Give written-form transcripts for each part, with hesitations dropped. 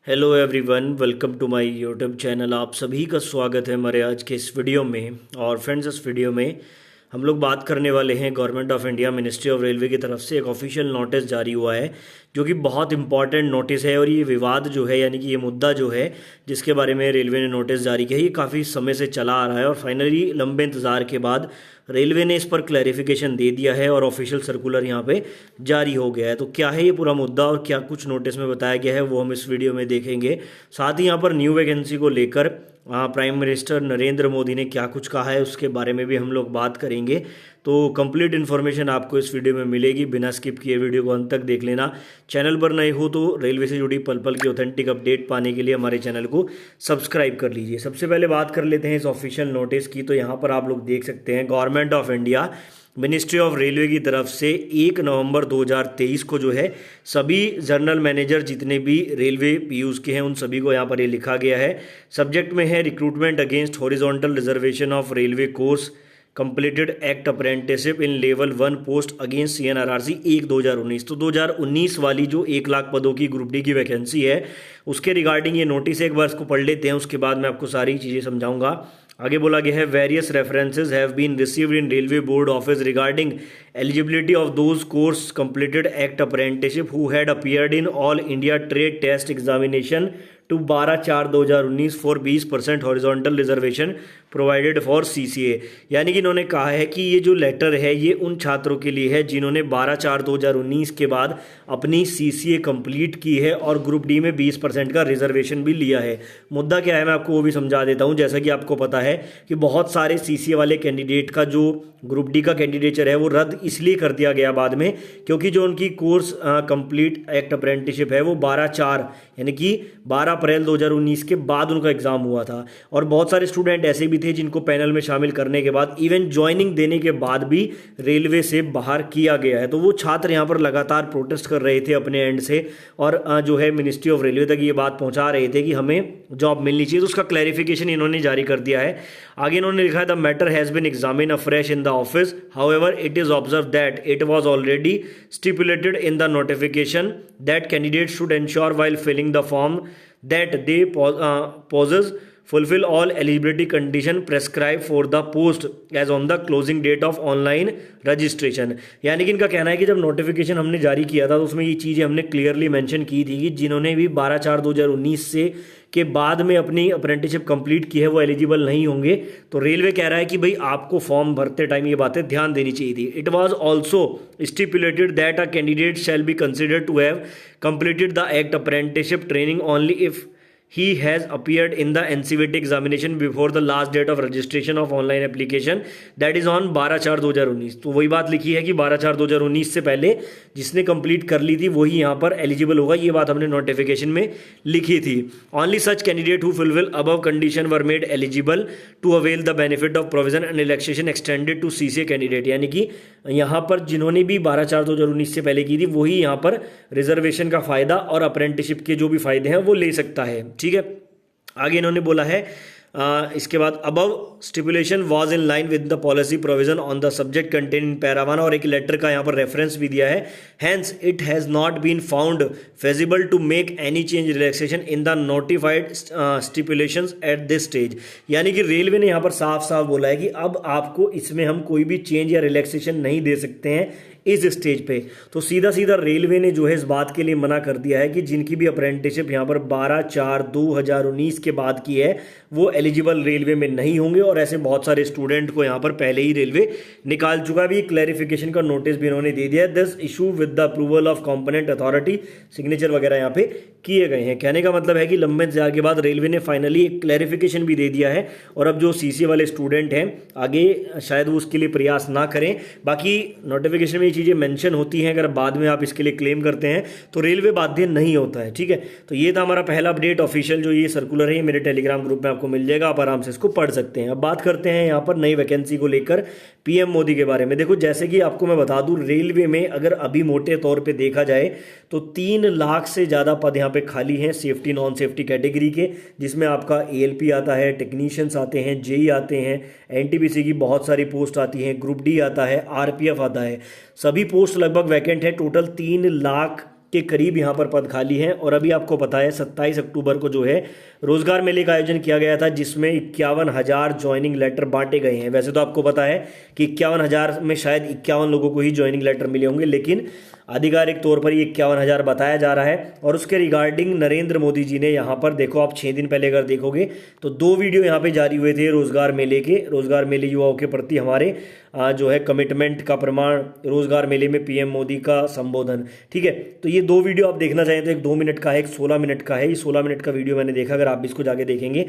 Hello everyone, welcome to my YouTube channel. आप सभी का स्वागत है हमारे आज के इस वीडियो में। और फ्रेंड्स, इस वीडियो में हम लोग बात करने वाले हैं government of India ministry of railway की तरफ से एक ऑफिशियल नोटिस जारी हुआ है, जो कि बहुत इंपॉर्टेंट नोटिस है। और ये विवाद जो है, यानी कि ये मुद्दा जो है जिसके बारे में रेलवे ने नोटिस जारी किया है, ये काफ़ी समय से चला आ रहा है और फाइनली लंबे इंतज़ार के बाद रेलवे ने इस पर क्लैरिफिकेशन दे दिया है और ऑफिशियल सर्कुलर यहाँ पे जारी हो गया है। तो क्या है ये पूरा मुद्दा और क्या कुछ नोटिस में बताया गया है, वो हम इस वीडियो में देखेंगे। साथ ही यहाँ पर न्यू वैकेंसी को लेकर प्राइम मिनिस्टर नरेंद्र मोदी ने क्या कुछ कहा है, उसके बारे में भी हम लोग बात करेंगे। तो कंप्लीट इन्फॉर्मेशन आपको इस वीडियो में मिलेगी, बिना स्किप किए वीडियो को अंत तक देख लेना। चैनल पर नए हो तो रेलवे से जुड़ी पल पल की ऑथेंटिक अपडेट पाने के लिए हमारे चैनल को सब्सक्राइब कर लीजिए। सबसे पहले बात कर लेते हैं इस ऑफिशियल नोटिस की। तो यहाँ पर आप लोग देख सकते हैं, government of India ministry of railway की तरफ से 1 नवंबर 2023 को जो है सभी जनरल मैनेजर जितने भी रेलवे पीयूष के हैं उन सभी को यहाँ पर ये लिखा गया है। सब्जेक्ट में है recruitment against horizontal reservation of railway course completed act apprenticeship in level 1 post against CNRRC 1/2019। तो 2019 वाली जो 1 लाख पदों की ग्रुप डी की वैकेंसी है उसके रिगार्डिंग ये नोटिस है। एक बार इसको पढ़ लेते हैं, उसके बाद मैं आपको सारी चीज़ें समझाऊंगा। आगे बोला गया है, various references have been received in railway board office regarding eligibility of those course completed act apprenticeship who had appeared in all India trade test examination to 12/4/2019 for 20% horizontal reservation provided for CCA। यानी कि इन्होंने कहा है कि ये जो letter है ये उन छात्रों के लिए है जिन्होंने 12/4/2019 के बाद अपनी CCA कंप्लीट की है और ग्रुप डी में 20% का रिजर्वेशन भी लिया है। मुद्दा क्या है मैं आपको वो भी समझा देता हूँ। जैसा कि आपको पता है कि बहुत सारे CCA वाले कैंडिडेट का जो ग्रुप डी का कैंडिडेचर है वो रद्द इसलिए कर दिया गया बाद में, क्योंकि जो उनकी कोर्स कंप्लीट एक्ट अप्रेंटिसशिप है वो 12/4 यानी कि 12 अप्रैल 2019 के बाद उनका एग्जाम हुआ था। और बहुत सारे स्टूडेंट ऐसे भी थे जिनको पैनल में शामिल करने के बाद इवन ज्वाइनिंग देने के बाद भी रेलवे से बाहर किया गया है। तो वो छात्र यहाँ पर लगातार प्रोटेस्ट कर रहे थे अपने एंड से और जो है मिनिस्ट्री ऑफ रेलवे तक ये बात पहुंचा रहे थे कि हमें जॉब मिलनी चाहिए। तो उसका क्लैरिफिकेशन इन्होंने जारी कर दिया है। आगे इन्होंने लिखा है, the matter has been examine afresh in the office, however it is observe that it was already stipulated in the notification that candidate should ensure while filling the form that they fulfill all eligibility condition prescribed for the post as on the closing date of online registration। यानी कि इनका कहना है कि जब notification हमने जारी किया था तो उसमें ये चीज़ें हमने क्लियरली मेंशन की थी कि जिन्होंने भी 12/4/2019 से के बाद में अपनी अप्रेंटिसशिप कंप्लीट की है वो एलिजिबल नहीं होंगे। तो रेलवे कह रहा है कि भाई आपको फॉर्म भरते टाइम ये बातें ध्यान देनी चाहिए थी। It was also stipulated that a candidate shall be considered to have completed the act apprenticeship training only if he has appeared in the NCVT examination before the last date of registration of online application that is on 12/4/2019। तो वही बात लिखी है कि 12/4/2019 से पहले जिसने complete कर ली थी वही यहाँ पर एलिजिबल होगा। ये बात हमने नोटिफिकेशन में लिखी थी। Only such candidate who fulfill above condition were made eligible to avail the benefit of provision and relaxation extended to CCA candidate. यानी कि यहाँ पर जिन्होंने भी 12/4/2019 से पहले की थी वही यहाँ पर रिजर्वेशन का फायदा और अप्रेंटिसशिप के जो भी फायदे हैं वो ले सकता है। ठीक है, आगे इन्होंने बोला है इसके बाद above stipulation was in line with the policy provision on the subject contain in para 1 और एक लेटर का यहाँ पर रेफरेंस भी दिया है। Hence it has not been found feasible to make any change relaxation in the notified stipulations at this stage. यानी कि रेलवे ने यहाँ पर साफ साफ बोला है कि अब आपको इसमें हम कोई भी चेंज या रिलैक्सेशन नहीं दे सकते हैं इस स्टेज पे। तो सीधा सीधा रेलवे ने जो है इस बात के लिए मना कर दिया है कि जिनकी भी अप्रेंटिसशिप यहाँ पर 12/4/2019 के बाद की है वो एलिजिबल रेलवे में नहीं होंगे। और ऐसे बहुत सारे स्टूडेंट को यहाँ पर पहले ही रेलवे निकाल चुका भी। क्लैरिफिकेशन का नोटिस भी इन्होंने दे दिया है। This issue with the approval of component authority, signature वगैरह यहाँ पे किए गए हैं। कहने का मतलब है कि लंबे इंतजार के बाद रेलवे ने फाइनली एक क्लैरिफिकेशन भी दे दिया है। और अब जो CCA वाले स्टूडेंट हैं आगे शायद वो उसके लिए प्रयास ना करें। बाकी नोटिफिकेशन में चीज़ें मेंशन होती हैं, अगर बाद में आप इसके लिए क्लेम करते हैं तो रेलवे बाध्य नहीं होता है। ठीक है, तो ये था हमारा पहला अपडेट ऑफिशियल जो ये सर्कुलर है, ये मेरे टेलीग्राम ग्रुप में आपको मिल जाएगा, आप आराम से इसको पढ़ सकते हैं। अब बात करते हैं यहाँ पर नई वैकेंसी को लेकर PM मोदी के बारे में। देखो, जैसे कि आपको मैं बता दूं, रेलवे में अगर अभी मोटे तौर पे देखा जाए तो 3 लाख से ज़्यादा पद यहाँ पे खाली हैं सेफ्टी नॉन सेफ्टी कैटेगरी के, जिसमें आपका ALP आता है, टेक्नीशियंस आते हैं, JE आते हैं, NTPC की बहुत सारी पोस्ट आती हैं, ग्रुप D आता है, RPF आता है। सभी पोस्ट लगभग वैकेंट है। टोटल 3 लाख के करीब यहाँ पर पद खाली हैं। और अभी आपको पता है 27 अक्टूबर को जो है रोजगार मेले का आयोजन किया गया था, जिसमें 51,000 ज्वाइनिंग लेटर बांटे गए हैं। वैसे तो आपको पता है कि 51,000 में शायद 51 लोगों को ही ज्वाइनिंग लेटर मिले होंगे, लेकिन आधिकारिक तौर पर ये 51,000 बताया जा रहा है। और उसके रिगार्डिंग नरेंद्र मोदी जी ने यहाँ पर देखो, आप 6 दिन पहले अगर देखोगे तो 2 वीडियो यहाँ पे जारी हुए थे रोजगार मेले के। रोजगार मेले युवाओं के प्रति हमारे जो है कमिटमेंट का प्रमाण, रोजगार मेले में पीएम मोदी का संबोधन। ठीक है, तो ये 2 वीडियो आप देखना चाहें तो एक 2 मिनट का है, एक 16 मिनट का है। ये 16 मिनट का वीडियो मैंने देखा, अगर आप भी इसको जाके देखेंगे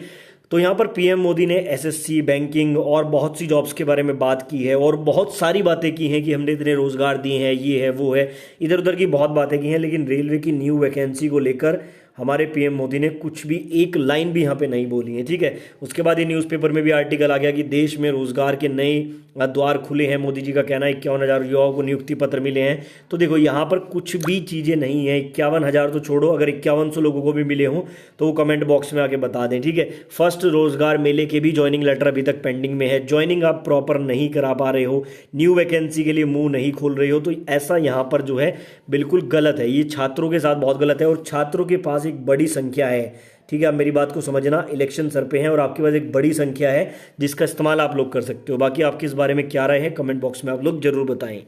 तो यहाँ पर पीएम मोदी ने एसएससी, बैंकिंग और बहुत सी जॉब्स के बारे में बात की है और बहुत सारी बातें की हैं कि हमने इतने रोजगार दिए हैं, ये है वो है, इधर उधर की बहुत बातें की हैं। लेकिन रेलवे की न्यू वैकेंसी को लेकर हमारे पीएम मोदी ने कुछ भी, एक लाइन भी यहाँ पे नहीं बोली है। ठीक है, उसके बाद ये न्यूज़पेपर में भी आर्टिकल आ गया कि देश में रोजगार के नए द्वार खुले हैं। मोदी जी का कहना है 51,000 युवाओं को नियुक्ति पत्र मिले हैं। तो देखो यहाँ पर कुछ भी चीज़ें नहीं है। 51,000 तो छोड़ो, अगर 5100 लोगों को भी मिले हों तो वो कमेंट बॉक्स में आके बता दें। ठीक है, फर्स्ट रोजगार मेले के भी ज्वाइनिंग लेटर अभी तक पेंडिंग में है। ज्वाइनिंग आप प्रॉपर नहीं करा पा रहे हो, न्यू वैकेंसी के लिए मुंह नहीं खोल रहे हो, तो ऐसा यहाँ पर जो है बिल्कुल गलत है। ये छात्रों के साथ बहुत गलत है और छात्रों के पास एक बड़ी संख्या है। ठीक है, आप मेरी बात को समझना, इलेक्शन सर पे हैं और आपके पास एक बड़ी संख्या है जिसका इस्तेमाल आप लोग कर सकते हो। बाकी आपकी इस बारे में क्या राय है, कमेंट बॉक्स में आप लोग जरूर बताएं।